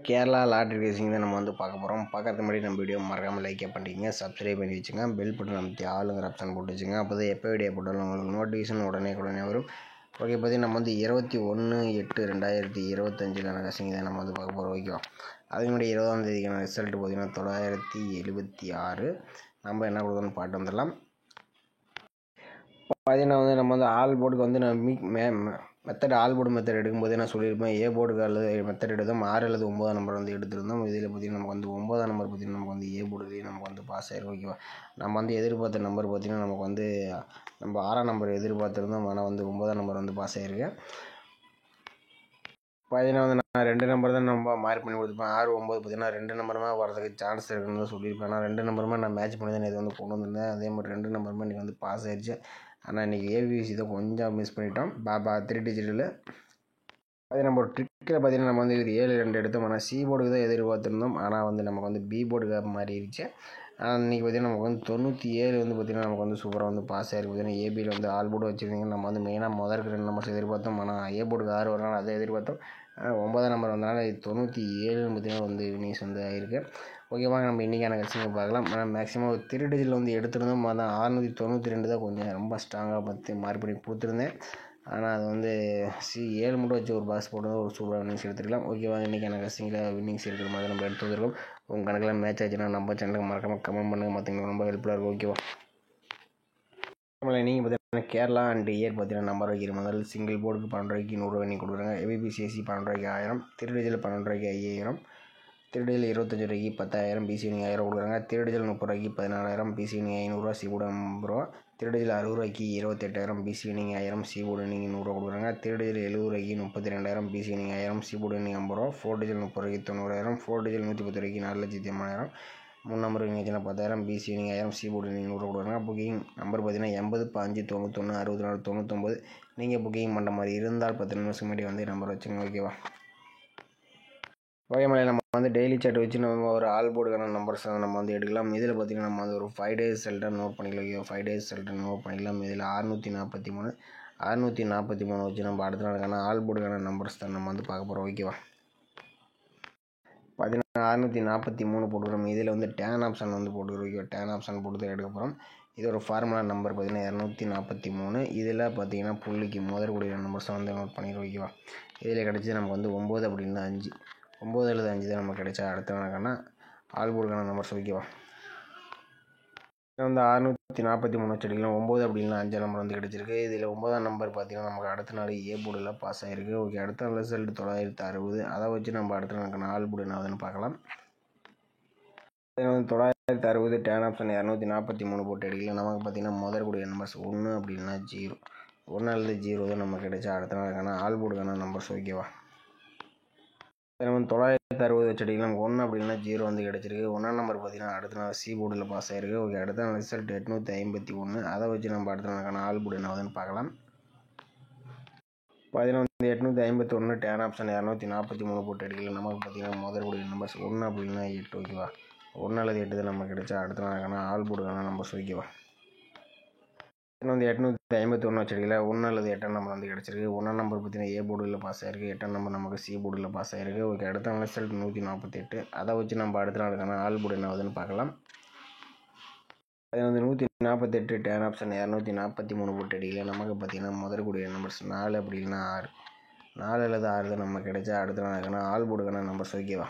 Kerala lottery racing தான் நம்ம பார்க்க போகிறோம். பார்க்கறதுக்கு முன்னாடி நம்ம வீடியோ மறக்காமல் லைக் பண்ணிக்கங்க, சப்ஸ்கிரைப் பண்ணி வச்சுங்க, பெல் பட்டன் அமைத்தி ஆளுங்கிற ஆப்ஷன் போட்டு வச்சுங்க. அப்போ தான் எப்போ வீடியோ போட்டாலும் உங்களுக்கு நோட்டிஃபிகேஷன் உடனே வரும். ஓகே, பார்த்தீங்கன்னா நம்ம 21/8/2025 ரேசிங் தான் நம்ம பார்க்க போகிறோம். ஓகேவா, அதுக்கு முன்னாடி 20ஆம் தேதிக்கான ரிசல்ட் பார்த்தீங்கன்னா 976. நம்ம என்ன கொடுக்கணும்னு பாட்டு வந்துடலாம். பார்த்தீங்கன்னா நம்ம ஆல் போர்டுக்கு நான் மெத்தட் ஆல் போர்டு மெத்தட் எடுக்கும்போதே நான் சொல்லியிருப்பேன். ஏ போர்டுக்கு அல்லது மெத்தட் எடுத்தோம் 6 அல்லது 9ஆம் நம்பர் எடுத்திருந்தோம். இதில் பார்த்தீங்கன்னா நமக்கு 9ஆம் நம்பர் பார்த்தீங்கன்னா நமக்கு ஏ போர்டுலேயே நமக்கு பாஸ் ஆகிருக்கும். ஓகேவா, நம்ம எதிர்பார்த்த நம்பர் பார்த்தீங்கன்னா நமக்கு நம்ம 6ஆம் நம்பர் எதிர்பார்த்துருந்தோம். ஆனால் 9ஆம் நம்பர் பாஸ் ஆகிருக்கு. பார்த்தீங்கன்னா நான் 2 நம்பர் தான் நம்ம மார்க் பண்ணி கொடுத்துருப்பேன். 6, 9 பார்த்தீங்கன்னா 2 நம்பருமே வரதுக்கு சான்ஸ் இருக்குன்னு தான் சொல்லியிருப்பேன். ஆனால் 2 நம்பருமே நான் மேட்ச் பண்ணி தான் இது கொண்டு வந்திருந்தேன். அதே மாதிரி 2 நம்பருமே இன்றைக்கி பாஸ் ஆயிடுச்சு. ஆனால் இன்றைக்கி ஏபிசி தான் கொஞ்சம் மிஸ் பண்ணிட்டோம். 3 டிஜிட்டில் அதே நம்ம ஒரு ட்ரிக்கில் பார்த்தீங்கன்னா நம்ம ஒரு 7-2 எடுத்தோம். ஆனால் சி போர்டுக்கு தான் எதிர்பார்த்துருந்தோம். ஆனால் நமக்கு பி போர்டுக்கு மாறிடுச்சு. ஆனால் இன்றைக்கி பார்த்தீங்கன்னா நமக்கு 97 பார்த்திங்கன்னா நமக்கு சூப்பராக பாஸ் ஆகிருக்கு. பார்த்தீங்கன்னா ஏபியில் ஆல் போர்டு வச்சுருந்தீங்க. நம்ம மெயினாக முதலுக்கு 2 நம்பர்ஸ் எதிர்பார்த்தோம். ஆனால் ஏ போர்டுக்கு 6 வரனால அதை எதிர்பார்த்தோம். 9ஆம் நம்பர் வந்தனால 97 பார்த்தீங்கன்னா வினிஸ் ஆகிருக்கு. ஓகேவா, நம்ம இன்றைக்கான கட்சிங்க பார்க்கலாம். ஆனால் மேக்ஸிமம் 3 டிஜிட்டில் எடுத்திருந்தோம். அதான் 692 தான் கொஞ்சம் ரொம்ப ஸ்ட்ராங்காக பார்த்து மார்க் பண்ணி கொடுத்துருந்தேன். ஆனால் அது 7 மட்டும் வச்சு ஒரு பாஸ் போட்டு ஒரு சூப்பராக வின்னிங்ஸ் எடுத்துக்கலாம். ஓகேவா, இன்றைக்கான கட்சிங்கில் வின்னிங்ஸ் இருக்கிற மாதிரி நம்ம எடுத்து வந்துருக்கோம். உங்கள் கணக்கில் மேட்ச் ஆச்சுன்னா நம்ம சேனலுக்கு மறக்காமல் கமெண்ட் பண்ணுங்கள். மற்றவங்களுக்கு ரொம்ப ஹெல்ப்ஃபுல்லாக இருக்கும். ஓகேவா, நீங்கள் பார்த்தீங்கன்னா கேரளா அண்ட் இயர் பார்த்தீங்கன்னா நம்பர் வைக்கிற முதல் சிங்கிள் போர்டுக்கு 12 ரூபாய்க்கு 100 ரூபாய் கொடுக்குறாங்க. ஏபிபிசிஎஸ்சி 12 ரூபாய்க்கு 1000, 3 டிஜிட்டில் 12 ரூபாய்க்கு 5000, 3 டிஜிட்டில் 25 ரூபாய்க்கு 10,000, பிசி நீங்கள் 1000 கொடுக்குறாங்க. 3 டிஜிட்டில் 30 ரூபாய்க்கு 14,000, பிசி நீங்கள் 500, சி போர்டு 50 ரூபா. 3 டிஜிட்டில் 60 ரூபாய்க்கு 28,000, பிசி நீங்கள் 1000, சி போர்டு நீங்கள் 100 கொடுக்குறாங்க. 3 டிஜிட்டில் 70 ரூபாய்க்கு 32,000, பிசி நீங்கள் 1000, சி போர்டு நீங்கள் 50 ரூபா. 4 டிஜிட்டில் 30 ரூபாய்க்கு 90,000, 4 டிஜிட்டில் 110 ரூபாய்க்கு 4,80,000, 3 நம்பர் நீங்கள் 10,000, பிசி நீங்கள் 1000, சி போர்டு நீங்கள் 100 கொடுக்குறாங்க. புக்கிங் நம்பர் பார்த்தீங்கன்னா 80 5 91 64 99. நீங்கள் புக்கிங் பண்ணுற மாதிரி இருந்தால் 10 நிமிஷம் முன்னாடி நம்பர் வச்சுங்க. ஓகேவா, ஓகே மேலே நம்ம டெய்லி சாட் வச்சு நம்ம ஒரு ஆல் போர்டுக்கான நம்பர்ஸ் நம்ம எடுக்கலாம். இதில் பார்த்தீங்கன்னா நம்ம ஒரு 5 டேஸ் ரிசல்ட்டை நோட் பண்ணிக்கலாம். ஓகே, 5 டேஸ் ரிசல்ட்டை நோட் பண்ணிக்கலாம். இதில் 643 வச்சு நம்ம அடுத்த நாளுக்கான ஆல் போர்டுக்கான நம்பர்ஸ் தான் நம்ம பார்க்க போகிறோம். ஓகேவா, பார்த்தீங்கன்னா 643 போட்டுக்கிறோம். இதில் டேன் ஆப்ஷன் போட்டுக்கிறோம். ஓகே, டேன் ஆப்ஷன் போட்டு தான் எடுக்க போகிறோம். இது ஒரு ஃபார்முலா நம்பர் பார்த்தீங்கன்னா 243. இதில் பார்த்தீங்கன்னா புள்ளிக்கு முதற்கூடிய நம்பர்ஸை நோட் பண்ணிடுறோம். ஓகேவா, இதில் கிடச்சி நமக்கு 9 அப்படின்னா 5, 9 அல்லது 5 தான் நமக்கு கிடைச்சா அடுத்த நாளுக்கான ஆல் போர்டுக்கான நம்பர்ஸ். ஓகேவா, 643 வச்சுக்கலாம். 9 அப்படின்னா 5 நம்பர் கிடச்சிருக்கு. இதில் 9ஆம் நம்பர் பார்த்தீங்கன்னா நமக்கு அடுத்த நாள் ஏ போர்டில் பாஸ் ஆகிருக்கு. ஓகே, அடுத்த நாள் ரிசல்ட் 960. அதை வச்சு நம்ம அடுத்த நாளுக்கான ஆல் போர்டு என்ன பார்க்கலாம். 960 டேன் ஆப்ஷன் 243 போட்டு எடுக்கலாம். நமக்கு பார்த்தீங்கன்னா முதற்கூடிய நம்பர்ஸ் 1 அப்படின்னா 0, 1 அல்லது 0 தான் நமக்கு கிடைச்சா அடுத்த நாளுக்கான ஆல் போர்டுக்கான நம்பர்ஸ். ஓகேவா, நம்ம 960 வச்சுக்கலாம். 1 அப்படின்னா 0 கிடச்சிருக்கு. 1ஆம் நம்பர் பார்த்தீங்கன்னா அடுத்த நாள் சி போர்டில் பாஸ் ஆகிருக்கு. ஓகே, அடுத்த நாள் ரிசல்ட் 851. அதை வச்சு நம்ம அடுத்த நாளுக்கான ஆல் போர்டு என்ன பார்க்கலாம். பார்த்தீங்கன்னா 851 டேன் ஆப்ஷன் 243 போட்டு எடுக்கலாம். நமக்கு பார்த்தீங்கன்னா முதற்கூடிய நம்பர்ஸ் 1 அப்படின்னா 8. ஓகேவா, 1 அல்லது 8 தான் நமக்கு கிடைச்சா அடுத்த நாளுக்கான ஆல் போர்டுக்கான நம்பர்ஸ். ஓகேவா, 851 வச்சுருக்கீங்களா. 1 அல்லது 8ஆம் நம்பர் கிடச்சிருக்கு. 1ஆம் நம்பர் பார்த்தீங்கன்னா ஏ போர்டில் பாஸ் ஆகிருக்கு. 8ஆம் நம்பர் நமக்கு சி போர்டில் பாஸ் ஆகிருக்கு. ஓகே, அடுத்த நாள் ரிசல்ட் 148. அதை வச்சு நம்ம அடுத்த நாளுக்கான ஆல் போர்டு என்ன பார்க்கலாம். அது 148 டேன் ஆப்ஷன் 243 போட்டு அடிக்கல. நமக்கு பார்த்தீங்கன்னா முதற்கூடிய நம்பர்ஸ் 4 அப்படின்னா 6, 4 அல்லது 6 தான் நமக்கு கிடைச்சா அடுத்த நாளுக்கான ஆல் போர்டுக்கான நம்பர்ஸ். ஓகேவா,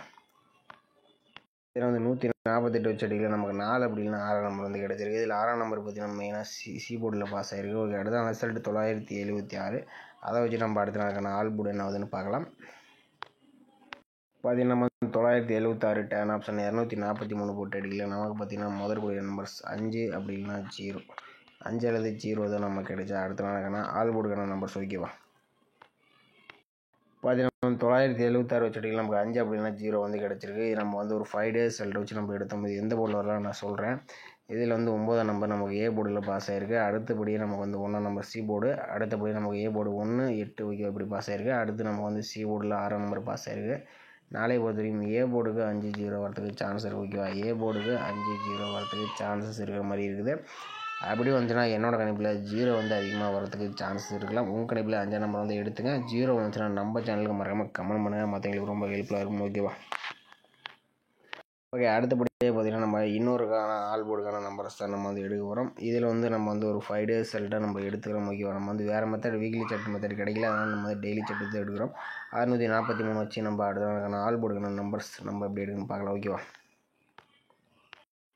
இதில் 148 வச்சு அடிக்கல. நமக்கு 4 அப்படின்னா 6ஆம் நம்பர் கிடச்சிருக்கு. இதில் 6ஆம் நம்பர் பார்த்தீங்கன்னா மெயினாக சி போர்டில் பாஸ் ஆகிருக்கு. ஓகே, அடுத்த ரிசல்ட் 976. அதை வச்சு நம்ம அடுத்த நாளுக்கான ஆல் போர்டு என்ன பார்க்கலாம். பார்த்தீங்கன்னா நம்ம 976 டேன் ஆப்ஷன் 243 போட்டு அடிக்கல. நமக்கு பார்த்தீங்கன்னா முதற்கூடிய நம்பர்ஸ் 5 அப்படின்னா 0, 5 அல்லது 0 தான் நமக்கு கிடைச்சா அடுத்த நாளுக்கான ஆல் போர்டுக்கான நம்பர்ஸ். ஓகேவா, பார்த்தீங்கன்னா 976 வச்சுட்டிங்கன்னா நமக்கு 5 அப்படின்னா 0 கிடச்சிருக்கு. இது நம்ம ஒரு 5 டேஸ் ரிசல்ட் வச்சு நம்ம எடுத்தோம். இது எந்த போர்டில் வரலாம் நான் சொல்கிறேன். இதில் 9ஆம் நம்பர் நமக்கு ஏ போர்டில் பாஸ் ஆகிருக்கு. அடுத்தபடியே நமக்கு 1ஆம் நம்பர் சி போர்டு, அடுத்தபடி நமக்கு ஏ போர்டு 1, 8 ஓகே இப்படி பாஸ் ஆகிருக்கு. அடுத்து நமக்கு சி போர்டில் 6ஆம் நம்பர் பாஸ் ஆகிருக்கு. நாளை பொறுத்த வரைக்கும் ஏ போர்டுக்கு 5-0 வரத்துக்கு சான்ஸ் இருக்குது. ஓகேவா, ஏ போர்டுக்கு 5-0 வரத்துக்கு சான்சஸ் இருக்கிற மாதிரி இருக்குது. அப்படி வந்துச்சுன்னா என்னோடய கணிப்பில் 0 அதிகமாக வரதுக்கு சான்சஸ் இருக்கலாம். உங்கள் கணிப்பில் 5ஆம் நம்பர் எடுத்துங்க. 0 வந்துச்சுன்னா நம்ம சேனலுக்கு மறக்காமல் கமெண்ட் பண்ணுங்கள். மற்றவங்களுக்கு ரொம்ப ஹெல்ப்ஃபுல்லாக இருக்கும். ஓகேவா. ஓகே, அடுத்தபடியே பார்த்தீங்கன்னா நம்ம இன்னொருக்கான ஆல் போர்டுக்கான நம்பர்ஸ் தான் நம்ம வந்து எடுக்க போகிறோம். இதில் வந்து நம்ம வந்து ஒரு 5 days ரிசல்ட்டாக நம்ம எடுத்துக்கிறோம். ஓகேவா, நம்ம வந்து வேறு மெத்தட் வீக்லி சார்ட் மெத்தட் கிடைக்கல, அதனால் நம்ம வந்து டெய்லி சார்ட் எடுத்து எடுக்கிறோம். 643 வச்சு நம்ம அடுத்த ஆல் போர்டுக்கான நம்பர்ஸ் நம்ம எப்படி எடுக்கணும்னு பார்க்கலாம். ஓகேவா,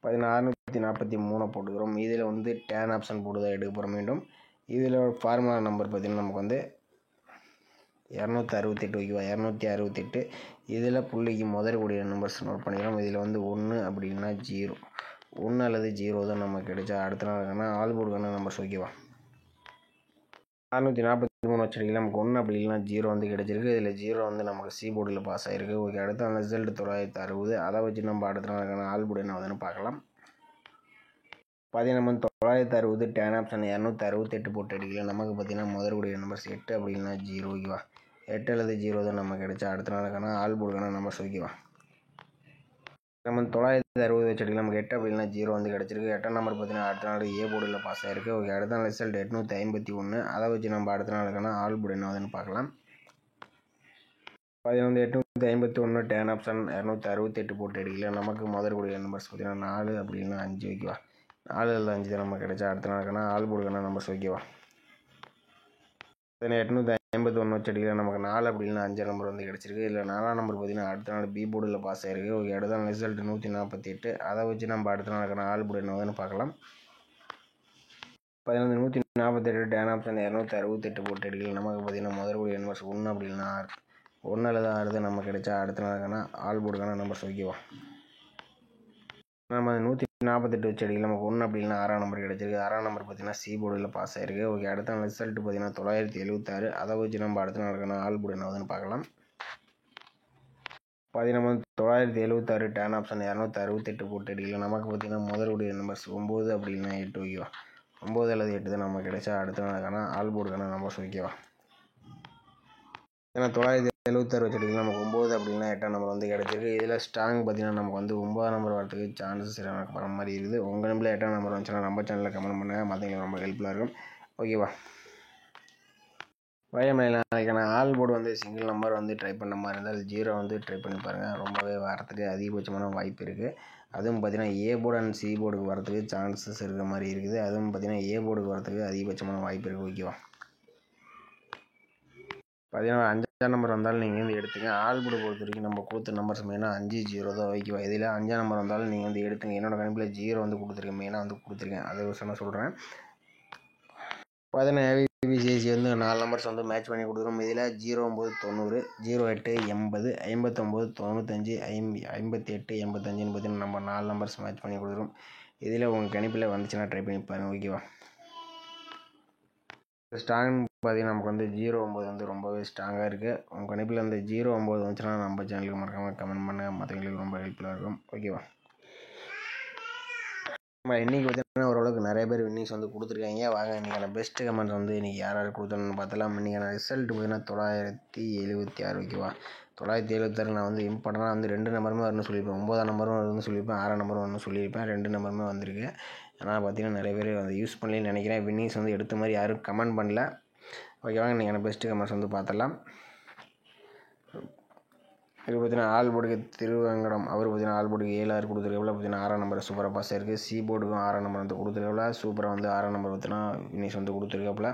643 போட்டுக்கிறோம். இதில் வந்து டேன் ஆப்ஷன் போட்டு தான் எடுக்க போகிறோம். மீண்டும் இதில் ஃபார்முலா நம்பர் பார்த்திங்கன்னா நமக்கு வந்து 268. ஓகேவா, 268. இதில் புள்ளிக்கு முதற்கூடிய நம்பர்ஸ் நோட் பண்ணிக்கிறோம். இதில் வந்து 1 அப்படின்னா 0, 1 அல்லது 0 தான் நமக்கு கிடைச்சா அடுத்த நாளுக்கான ஆல் போர்டுக்கான நம்பர்ஸ். ஓகேவா, 643 வச்சிருக்கீங்க, நமக்கு 1 அப்படி இல்லைனா 0 வந்து கிடச்சிருக்கு. இதில் 0 வந்து நமக்கு சி போர்டில் பாஸ் ஆகிருக்கு. ஓகே, அடுத்த அந்த ரிசல்ட் 960. அதை வச்சு நம்ம அடுத்த நாளுக்கான ஆல் போர்டு என்ன ஆகுதுன்னு பார்க்கலாம். பார்த்தீங்கன்னா 960 டேன் ஆப்ஷன் 268 போட்டு அடிக்கல. நமக்கு பார்த்தீங்கன்னா முதற்கூடிய நம்பர்ஸ் 8 அப்படி இல்லைனா 0. ஓகேவா, 8 அல்லது 0 தான் நம்ம கிடைச்சா அடுத்த நாளுக்கான ஆல் போர்டுக்கான நம்பர்ஸ். ஓகேவா, நம்ம 960 வச்சு அடிக்கலாம். நமக்கு 8 அப்படி இல்லைனா 0 வந்து கிடச்சிருக்கு. 8ஆம் நம்பர் பார்த்தீங்கன்னா அடுத்த நாள் ஏ போர்டில் பாஸ் ஆகிருக்கு. ஓகே, அடுத்த நாள் ரிசல்ட் 851. அதை வச்சு நம்ம அடுத்த நாளுக்கான ஆல் போர்டு என்ன ஆகுதுன்னு பார்க்கலாம். பார்த்தீங்கன்னா 851 டேன் ஆப்ஷன் 268 போட்டு அடிக்கல. நமக்கு முதற்கூடிய நம்பர்ஸ் பார்த்தீங்கன்னா 4 அப்படி இல்லைனா 5. ஓகேவா, 4 அல்லது 5 தான் நம்ம கிடைச்சா அடுத்த நாளுக்கான ஆல் போர்டுக்கான நம்பர்ஸ். ஓகேவா, 851 வச்சு அடிக்கலாம். நமக்கு 4 அப்படி இல்லைனா 5 நம்பர் வந்து கிடச்சிருக்கு. இல்லை 4ஆம் நம்பர் பார்த்தீங்கன்னா அடுத்த நாள் பி போர்டில் பாஸ் ஆகிருக்கு. ஓகே, அடுத்த நாள் ரிசல்ட் 148. அதை வச்சு நம்ம அடுத்த நாளுக்கான ஆல் போர்டு என்ன ஆகுதுன்னு பார்க்கலாம். 148 டேன் ஆப்ஷன் 268 போட்டு அடிக்கலாம். நமக்கு பார்த்தீங்கன்னா முதற்கூடிய நம்பர்ஸ் 1 அப்படி இல்லைனா 1 அல்லது 6 தான் நம்ம கிடைச்சா அடுத்த நாளுக்கான ஆல் போர்டுக்கான நம்பர்ஸ். ஓகேவா, நம்ம 148 வச்சு அடிக்கலாம். நமக்கு 1 அப்படி இல்லைனா 6ஆம் நம்பர் கிடச்சிருக்கு. 6ஆம் நம்பர் பார்த்தீங்கன்னா சி போர்டில் பாஸ் ஆகிருக்கு. ஓகே, அடுத்த நாள் ரிசல்ட் பார்த்தீங்கன்னா 976. அதை வச்சு நம்ம அடுத்த நாளுக்கான ஆல் போர்டு என்ன ஆகுதுன்னு பார்க்கலாம். பார்த்தீங்கன்னா 976 டேன் ஆப்ஷன் 268 போட்டு அடிக்கலாம். நமக்கு பார்த்தீங்கன்னா முதற்கூடிய நம்பர்ஸ் 9 அப்படி இல்லைனா 8. ஓகேவா, 9 அல்லது 8 தான் நம்ம கிடைச்சா அடுத்த நாளுக்கான ஆல் போர்டுக்கான நம்பர்ஸ். ஓகேவா, ஏன்னா 976 வச்சுருக்கீங்க, நமக்கு 9 அப்படின்னா 8ஆம் நம்பர் வந்து கிடச்சிருக்கு. இதில் ஸ்ட்ராங் பார்த்தீங்கன்னா நமக்கு வந்து 9ஆம் நம்பர் வரதுக்கு சான்சஸ் வர மாதிரி இருக்குது. உங்கள் நம்பரில் 8ஆம் நம்பர் வந்துச்சுன்னா நம்ம சேனலில் கமெண்ட் பண்ணுங்கள், மற்றவங்களுக்கு ரொம்ப ஹெல்ப்ஃபுல்லாக இருக்கும். ஓகேவா, நாளைக்கான ஆல் போர்டு வந்து சிங்கிள் நம்பர் வந்து ட்ரை பண்ண மாதிரி இருந்தால் 0 வந்து ட்ரை பண்ணி பாருங்கள். ரொம்பவே வரத்துக்கு அதிகபட்சமான வாய்ப்பு இருக்குது. அதுவும் பார்த்தீங்கன்னா ஏ போர்டு அண்ட் சி போர்டுக்கு வரத்துக்கு சான்சஸ் இருக்கிற மாதிரி இருக்குது. அதுவும் பார்த்தீங்கன்னா ஏ போர்டுக்கு வரத்துக்கு அதிகபட்சமான வாய்ப்பு இருக்குது. ஓகேவா, பார்த்தீங்கன்னா 5ஆம் நம்பர் வந்தாலும் நீங்கள் வந்து எடுத்துங்க. ஆல் போர்டு பொறுத்த வரைக்கும் நம்ம கொடுத்த நம்பர்ஸ் மெயினாக 5 0 தான். ஓகேவா, இதில் 5ஆம் நம்பர் வந்தாலும் நீங்கள் வந்து எடுத்துங்க. என்னோடய கணிப்பில் 0 வந்து கொடுத்துருக்கேன், மெயினாக வந்து கொடுத்துருக்கேன். அதை நான் சொல்கிறேன். பார்த்தீங்கன்னா ஏபிசிஎஸ்சி வந்து 4 நம்பர்ஸ் வந்து மேட்ச் பண்ணி கொடுக்குறோம். இதில் 09 90, 08 80, 59 95, 58 85 பார்த்தீங்கன்னா நம்ம 4 நம்பர்ஸ் மேட்ச் பண்ணி கொடுக்குறோம். இதில் உங்கள் கணிப்பில் வந்துச்சுன்னா ட்ரை பண்ணி பாருங்கள். ஓகேவா, ஸ்ட்ராங் பார்த்தீங்கன்னா நமக்கு வந்து 09 வந்து ரொம்பவே ஸ்ட்ராங்காக இருக்குது. உங்கள் கணிப்பில் அந்த 09 வந்துச்சுன்னா நம்ம சேனலுக்கு மறக்காமல் கமெண்ட் பண்ணுங்கள், மற்றவங்களுக்கு ரொம்ப ஹெல்ப்ஃபுல்லாக இருக்கும். ஓகேவா, நம்ம இன்றைக்கி பார்த்தீங்கன்னா ஓரளவுக்கு நிறைய பேர் வின்னிங்ஸ் வந்து கொடுத்துருக்காங்க. வாங்க இன்றைக்கான பெஸ்ட்டு கமெண்ட்ஸ் வந்து இன்றைக்கி யார் யார் கொடுத்தாங்கன்னு பார்த்தலாம். இன்றைக்கான ரிசல்ட் பார்த்தீங்கன்னா 976. ஓகேவா, 976 நான் வந்து இம்பார்ட்டனாக வந்து 2 நம்பருமே வரணும்னு சொல்லியிருப்பேன். 9ஆம் நம்பரும் வரணும்னு சொல்லியிருப்பேன், 6ஆம் நம்பரும் வரணும்னு சொல்லியிருப்பேன். 2 நம்பருமே வந்திருக்கு. ஆனால் பார்த்தீங்கன்னா நிறைய பேர் வந்து யூஸ் பண்ணலன்னு நினைக்கிறேன். வின்னிங்ஸ் வந்து எடுத்த மாதிரி யாரும் கமெண்ட் பண்ணல. ஓகேவாங்க, இன்றைக்கான பெஸ்ட்டு கமெண்ட்ஸ் வந்து பார்த்துடலாம். இது பார்த்தீங்கன்னா ஆல் போர்டுக்கு திருவேங்கடம், அவர் பார்த்தீங்கன்னா ஆல் போர்டுக்கு 7 கொடுத்துருக்கல. பார்த்தீங்கன்னா 6ஆம் நம்பர் சூப்பராக பாஸ் ஆகிருக்கு. சி போர்டுக்கும் 6ஆம் நம்பர் வந்து கொடுத்துருக்கல. சூப்பராக வந்து 6ஆம் நம்பர் பார்த்தீங்கன்னா வின்னிங்ஸ் வந்து கொடுத்துருக்காப்புல.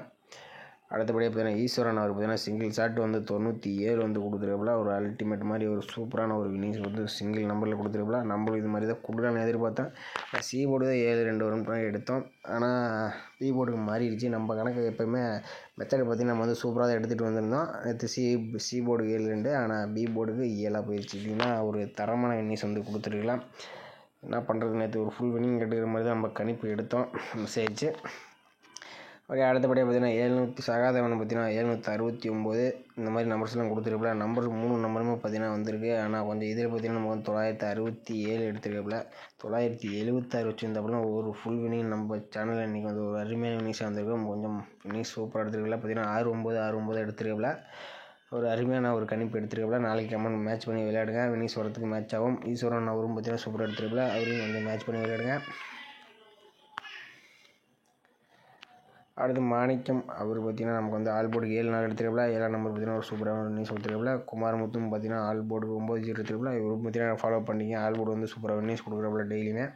அடுத்தபடியாக பார்த்தீங்கன்னா ஈஸ்வரன் அவர் பார்த்தீங்கன்னா சிங்கிள் ஷாட் வந்து 97 வந்து கொடுத்துருக்காப்புல. ஒரு அல்டிமேட் மாதிரி ஒரு சூப்பரான ஒரு வின்னிங்ஸ் வந்து சிங்கிள் நம்பரில் கொடுத்துருக்காப்புல. நம்மளும் இது மாதிரி தான் கொடுக்கலான்னு எதிர்பார்த்தேன். சி போர்டு தான் 7-2 வரும்னு எடுத்தோம். ஆனால் பி போர்டுக்கு மாறிடுச்சு. நம்ம கணக்கு எப்போயுமே மெத்தட் பார்த்திங்கன்னா நம்ம வந்து சூப்பராக தான் எடுத்துகிட்டு வந்திருந்தோம். நேற்று சி போர்டுக்கு 7-2, ஆனால் பி போர்டுக்கு 7 போயிடுச்சு. இப்படின்னா ஒரு தரமான வின்னிங்ஸ் வந்து கொடுத்துருக்கலாம். என்ன பண்ணுறது, நேற்று ஒரு ஃபுல் வின்னிங் கட்டுக்கிற மாதிரி தான் நம்ம கணிப்பு எடுத்தோம், மிஸ் ஆயிடுச்சு. ஓகே, அடுத்தபடியாக பார்த்தீங்கன்னா 700 சகாதேவன் பார்த்தீங்கன்னா 769 இந்த மாதிரி நம்பர்ஸ்லாம் கொடுத்துருக்கல. நம்பர் 3 நம்பருமே பார்த்தீங்கன்னா வந்திருக்கு. ஆனால் கொஞ்சம் இதில் பார்த்தீங்கன்னா நம்ம வந்து 967 எடுத்துருக்கல. 976 வச்சுருந்தப்பல ஒரு ஃபுல் வினிங் நம்ம சேனலில் இன்றைக்கி வந்து ஒரு அருமையான வினிங்ஸாக வந்திருக்கும். கொஞ்சம் வினிங்ஸ் சூப்பராக எடுத்துருக்கல. பார்த்தீங்கன்னா 69 எடுத்துருக்கல. ஒரு அருமையான ஒரு கணிப்பு எடுத்துருக்கல. நாளைக்கு கமெண்ட் மேட்ச் பண்ணி விளையாடுங்க, வினிங்ஸ் வரத்துக்கு மேட்ச் ஆகும். ஈஸ்வரன் அவரும் பார்த்தீங்கன்னா சூப்பராக எடுத்துருக்கல. அவரையும் வந்து மேட்ச் பண்ணி விளையாடுங்க. அடுத்து மாணிக்கம் அவர் பார்த்திங்கன்னா நமக்கு வந்து ஆல் போர்டுக்கு 7 நாள் எடுத்துருக்கல. 7ஆம் நம்பர் பார்த்திங்கன்னா ஒரு சூப்பரான வின்னிங்ஸ் கொடுத்துருக்கல. குமாரமுத்தும் பார்த்திங்கன்னா ஆல் போர்டுக்கு 9 0 எடுத்துருக்கல. இவர் பார்த்திங்கன்னா ஃபாலோ பண்ணிங்க. ஆல் போர்டு வந்து சூப்பராக வின்னிங்ஸ் கொடுக்குறப்பல டெய்லியுமே.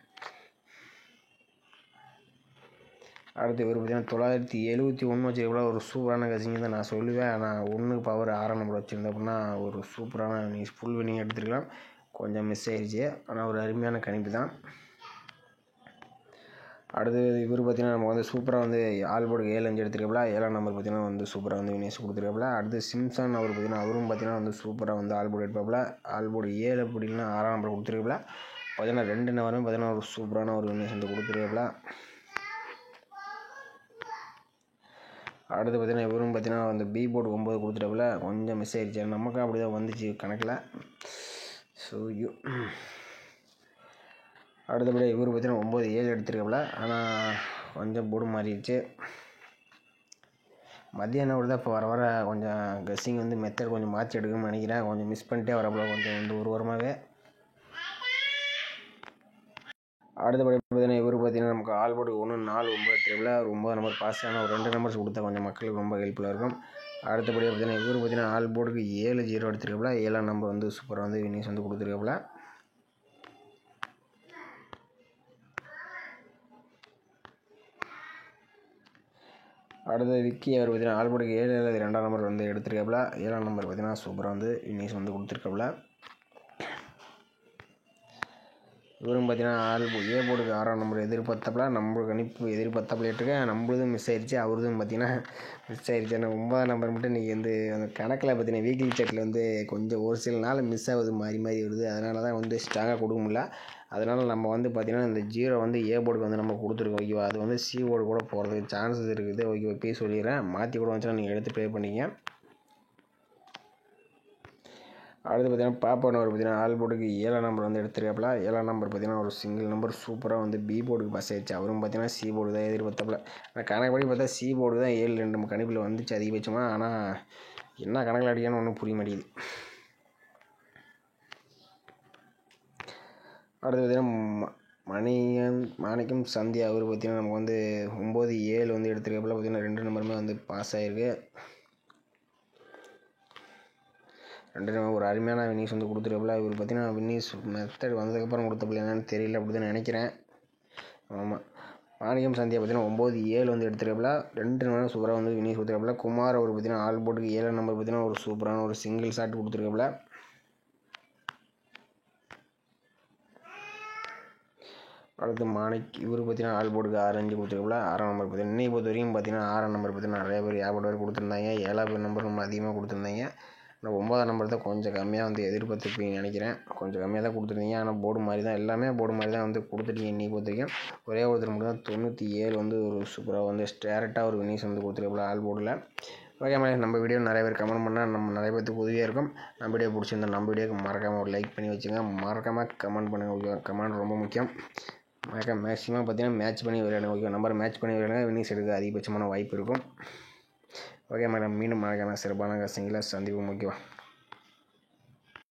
அடுத்து இவர் பார்த்திங்கன்னா 971 வச்சுருக்கல. ஒரு சூப்பரான கசிங்க தான் நான் சொல்லுவேன். ஆனால் 1 பவர் 6ஆம் நம்பர் வச்சுருந்தேன் அப்படின்னா ஒரு சூப்பரான வின்னிங்ஸ் ஃபுல் வின்னிங் எடுத்துருக்கலாம். கொஞ்சம் மிஸ் ஆயிடுச்சு. ஆனால் ஒரு அருமையான கணிப்பு தான். அடுத்து இவர் பார்த்திங்கன்னா நம்ம வந்து சூப்பராக வந்து ஆல் போர்டுக்கு 7 5 எடுத்துருக்கல. 7ஆம் நம்பர் பார்த்திங்கன்னா வந்து சூப்பராக வந்து வின்னிங்ஸ் கொடுத்துருக்கல. அடுத்து சிம்சன் அவர் பார்த்திங்கன்னா அவரும் பார்த்திங்கன்னா வந்து சூப்பராக வந்து ஆல் போர்டு எடுப்பாப்புல. ஆல் போர்டு 7 அப்படின்னா 6ஆம் நம்பர் கொடுத்துருக்கல. பார்த்திங்கன்னா 2 நம்பருமே பார்த்திங்கன்னா ஒரு சூப்பரான ஒரு வின்னிங்ஸ் வந்து கொடுத்துருக்கல. அடுத்து பார்த்திங்கன்னா இவரும் பார்த்திங்கன்னா வந்து பி போர்டு 9 கொடுத்துட்டாப்புல. கொஞ்சம் மிஸ் ஆயிடுச்சு. நமக்கு அப்படி தான் வந்துச்சு கணக்கில். ஸோ அடுத்தபடியாக இவர் பார்த்திங்கன்னா 9 7 எடுத்துருக்காப்புல. ஆனால் கொஞ்சம் போர்டு மாறிடுச்சு. மத்தியானம் விட இப்போ வர வர கொஞ்சம் கெஸ்ஸிங் வந்து மெத்தட் கொஞ்சம் மாற்றி எடுக்கணும்னு நினைக்கிறேன். கொஞ்சம் மிஸ் பண்ணிட்டே வரப்போ கொஞ்சம் இந்த ஒரு வாரமாகவே. அடுத்தபடி பார்த்தீங்கன்னா இவர் பார்த்திங்கன்னா நமக்கு ஆல் போர்டு 1 4 9 எடுத்துருக்கல. 9 நம்பர் பாஸ் ஆனால் ஒரு 2 நம்பர்ஸ் கொடுத்தா கொஞ்சம் மக்களுக்கு ரொம்ப ஹெல்ப்ஃபுல்லாக இருக்கும். அடுத்தபடியாக பார்த்திங்கன்னா இவர் பார்த்திங்கன்னா ஆல் போர்டுக்கு 7 0 எடுத்துருக்கல. 7ஆம் நம்பர் வந்து சூப்பராக வந்து வின்னிங்ஸ் வந்து கொடுத்துருக்கல. அடுத்து விக்கி அவர் பார்த்திங்கன்னா ஆல் போர்டுக்கு 7 2ஆம் நம்பர் வந்து எடுத்துருக்காப்புல. 7ஆம் நம்பர் பார்த்திங்கன்னா சூப்பராக வந்து வின்னிங்ஸ் வந்து கொடுத்துருக்காப்புல. இவரும் பார்த்திங்கன்னா ஏ போர்டுக்கு 6ஆம் நம்பர் எதிர்பார்த்தப்பல நம்மளுக்கு கணிப்பு எதிர்பார்த்தப்பலேட்டுருக்கு. நம்மளதும் மிஸ் ஆயிடுச்சு. அவரதும் பார்த்திங்கன்னா மிஸ் ஆயிடுச்சு. ஆனால் 9ஆம் நம்பர் மட்டும் இன்றைக்கி வந்து அந்த கணக்கில் பார்த்திங்கன்னா வீக்லி செட்டில் வந்து கொஞ்சம் ஒரு சில நாள் மிஸ் ஆகுது, மாறி மாறி வருது. அதனால தான் வந்து ஸ்ட்ராங்காக கொடுக்க முடியல. அதனால் நம்ம வந்து பார்த்திங்கன்னா இந்த 0 வந்து ஏ போர்டுக்கு வந்து நம்ம கொடுத்துருக்கோம். ஓகேவா, அது வந்து சி போர்டு கூட போகிறதுக்கு சான்சஸ் இருக்குது. ஓகேவா, இப்போயே சொல்லிடுறேன். மாற்றி கூட வந்துச்சுன்னா நீங்கள் எடுத்து ப்ளே பண்ணிங்க. அடுத்து பார்த்திங்கன்னா பாப்பானவர் பார்த்திங்கன்னா ஆல் போர்டுக்கு 7ஆம் நம்பர் வந்து எடுத்துருக்காப்புல. 7ஆம் நம்பர் பார்த்திங்கன்னா ஒரு சிங்கிள் நம்பர் சூப்பராக வந்து பி போர்டுக்கு பாஸ் ஆயிடுச்சு. அவரும் பார்த்திங்கன்னா சி போர்டு தான் எதிர்பார்த்தாப்புல. ஆனால் கணக்குப்படி பார்த்தா சி போர்டு தான் 7 2 நம்ம கணிப்பில் வந்துச்சு அதிகபட்சமாக. ஆனால் என்ன கணக்கில் அடிக்கணும்னு ஒன்றும் புரிய மாட்டேங்குது. அடுத்து பார்த்திங்கன்னா மாணிக்கம் சந்தியா அவர் பார்த்திங்கன்னா நமக்கு வந்து 9 7 வந்து எடுத்துருக்காப்புல. பார்த்திங்கன்னா 2 நம்பருமே வந்து பாஸ் ஆகிருக்கு. 2 நம்பர் ஒரு அருமையான வின்னிங்ஸ் வந்து கொடுத்துருக்காப்புல. இவர் பார்த்திங்கன்னா வின்னிங்ஸ் மெத்தட் வந்ததுக்கப்புறம் கொடுத்தப்பல என்னன்னு தெரியல, அப்படி தான் நினைக்கிறேன். ஆமாம், மாணிக்கம் சந்தியா பார்த்திங்கன்னா 9 7 வந்து எடுத்துருக்காப்புல. 2 நம்பர் சூப்பராக வந்து வின்னிங்ஸ் கொடுத்துருக்காப்புல. குமார் அவர் பார்த்திங்கன்னா ஆல் போர்டுக்கு 7ஆம் நம்பர் பார்த்திங்கன்னா ஒரு சூப்பரான ஒரு சிங்கிள் ஷாட் கொடுத்துருக்காப்புல. அடுத்து இவர் பார்த்திங்கன்னா ஆல் போர்டுக்கு 6 5 கொடுத்துருக்காப்புல. 6ஆம் நம்பர் பார்த்திங்கன்னா இன்னைக்கு பொறுத்த வரைக்கும் பார்த்திங்கன்னா 6ஆம் நம்பர் பார்த்திங்கன்னா நிறைய பேர் ஏகப்பட்ட பேர் கொடுத்துருந்தாங்க. 7ஆம் நம்பர் ரொம்ப அதிகமாக கொடுத்துருந்தாங்க. ஆனால் 9ஆம் நம்பர் தான் கொஞ்சம் கம்மியாக வந்து எதிர்பார்த்துருப்பீங்கன்னு நினைக்கிறேன். கொஞ்சம் கம்மியாக தான் கொடுத்துருந்தீங்க. ஆனால் போர்டு மாதிரி தான் எல்லாமே போர்டு மாதிரி தான் வந்து கொடுத்துட்டீங்க. இன்றைக்கி பொறுத்த வரைக்கும் ஒரே ஒருத்தர் மட்டும் தான் 97 வந்து ஒரு சூப்பராக வந்து டேரெக்டாக ஒரு வின்னிங்ஸ் வந்து கொடுத்துருக்காப்புல ஆல் போர்டில். ஓகே மேலே நம்ம வீடியோ நிறைய பேர் கமெண்ட் பண்ணால் நம்ம நிறைய பேருக்கு உதவியாக இருக்கும். நம்ம வீடியோ பிடிச்சிருந்தா நம்ம வீடியோக்கு மறக்காமல் ஒரு லைக் பண்ணி வச்சுங்க. மறக்காமல் கமெண்ட் பண்ணுங்கள். ஓகே, கமெண்ட் ரொம்ப முக்கியம். மேக்ஸிமம் பார்த்திங்கன்னா மேட்ச் பண்ணி விளையாடுங்க. ஓகே, நம்பர் மேட்ச் பண்ணி விளையாடுங்க. வின்னிங்ஸ் எடுக்க அதிகபட்சமான வாய்ப்பு இருக்கும். ஓகே மேடம், மீண்டும் மறக்காமல் சிறப்பான கசிங்களை சந்திப்போம். ஓகேவா.